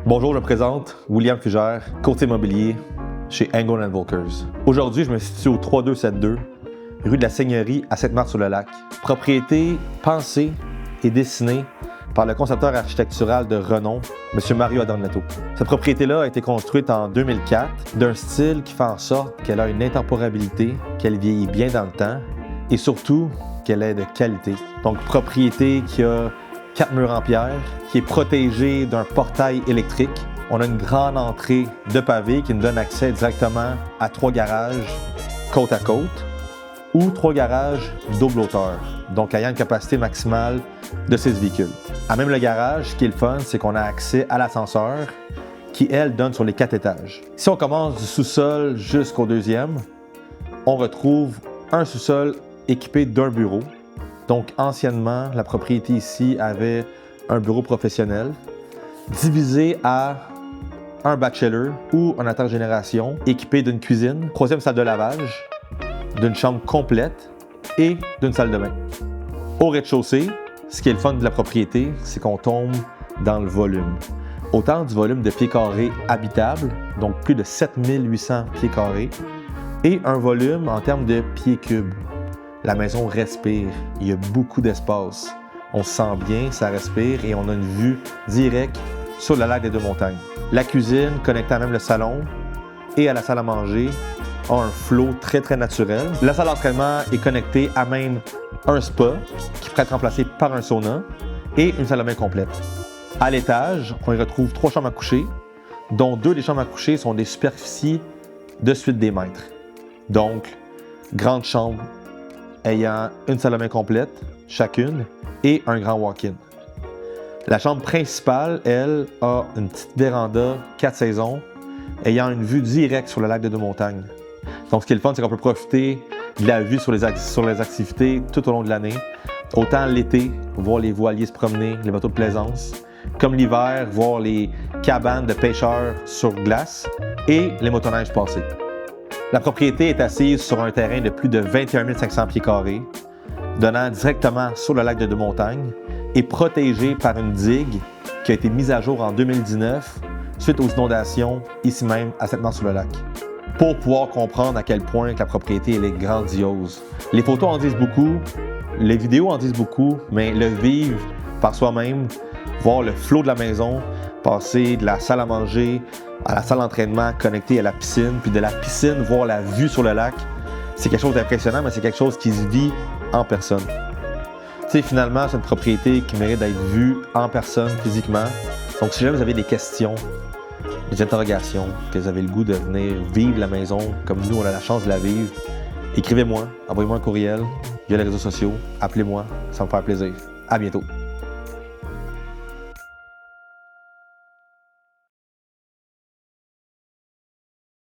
Bonjour, je me présente, William Fugère, courtier immobilier chez Engel & Volkers. Aujourd'hui, je me situe au 3272, rue de la Seigneurie à Sainte-Marthe-sur-le-Lac. Propriété pensée et dessinée par le concepteur architectural de renom, M. Mario Adornetto. Cette propriété-là a été construite en 2004 d'un style qui fait en sorte qu'elle a une intemporalité, qu'elle vieillit bien dans le temps et surtout qu'elle est de qualité. Donc, propriété qui a 4 murs en pierre, qui est protégée d'un portail électrique. On a une grande entrée de pavés qui nous donne accès directement à 3 garages côte à côte ou 3 garages double hauteur, donc ayant une capacité maximale de 6 véhicules. À même le garage, ce qui est le fun, c'est qu'on a accès à l'ascenseur qui, elle, donne sur les 4 étages. Si on commence du sous-sol jusqu'au deuxième, on retrouve un sous-sol équipé d'un bureau. Donc, anciennement, la propriété ici avait un bureau professionnel divisé à un bachelor ou un intergénération équipé d'une cuisine, 3e salle de lavage, d'une chambre complète et d'une salle de bain. Au rez-de-chaussée, ce qui est le fun de la propriété, c'est qu'on tombe dans le volume. Autant du volume de pieds carrés habitables, donc plus de 7800 pieds carrés, et un volume en termes de pieds cubes. La maison respire, il y a beaucoup d'espace. On se sent bien, ça respire et on a une vue directe sur le lac des Deux-Montagnes. La cuisine, connectée à même le salon et à la salle à manger, a un flow très naturel. La salle d'entraînement est connectée à même un spa qui pourrait être remplacé par un sauna et une salle de bain complète. À l'étage, on y retrouve 3 chambres à coucher, dont 2 des chambres à coucher sont des superficies de suite des mètres. Donc, grande chambre ayant une salle de bain complète, chacune, et un grand walk-in. La chambre principale, elle, a une petite véranda 4 saisons, ayant une vue directe sur le lac des Deux-Montagnes. Donc, ce qui est le fun, c'est qu'on peut profiter de la vue sur les activités tout au long de l'année. Autant l'été, voir les voiliers se promener, les bateaux de plaisance, comme l'hiver, voir les cabanes de pêcheurs sur glace et les motoneiges passer. La propriété est assise sur un terrain de plus de 21 500 pieds carrés, donnant directement sur le lac de Deux-Montagnes et protégée par une digue qui a été mise à jour en 2019 suite aux inondations ici même à Sainte-Marthe-sur-le-Lac. Pour pouvoir comprendre à quel point que la propriété elle est grandiose. Les photos en disent beaucoup, les vidéos en disent beaucoup, mais le vivre par soi-même, voir le flot de la maison, passer de la salle à manger à la salle d'entraînement connectée à la piscine, puis de la piscine, voir la vue sur le lac, c'est quelque chose d'impressionnant, mais c'est quelque chose qui se vit en personne. Tu sais, finalement, c'est une propriété qui mérite d'être vue en personne, physiquement. Donc, si jamais vous avez des questions, des interrogations, que vous avez le goût de venir vivre la maison comme nous, on a la chance de la vivre, écrivez-moi, envoyez-moi un courriel via les réseaux sociaux, appelez-moi, ça me fait plaisir. À bientôt.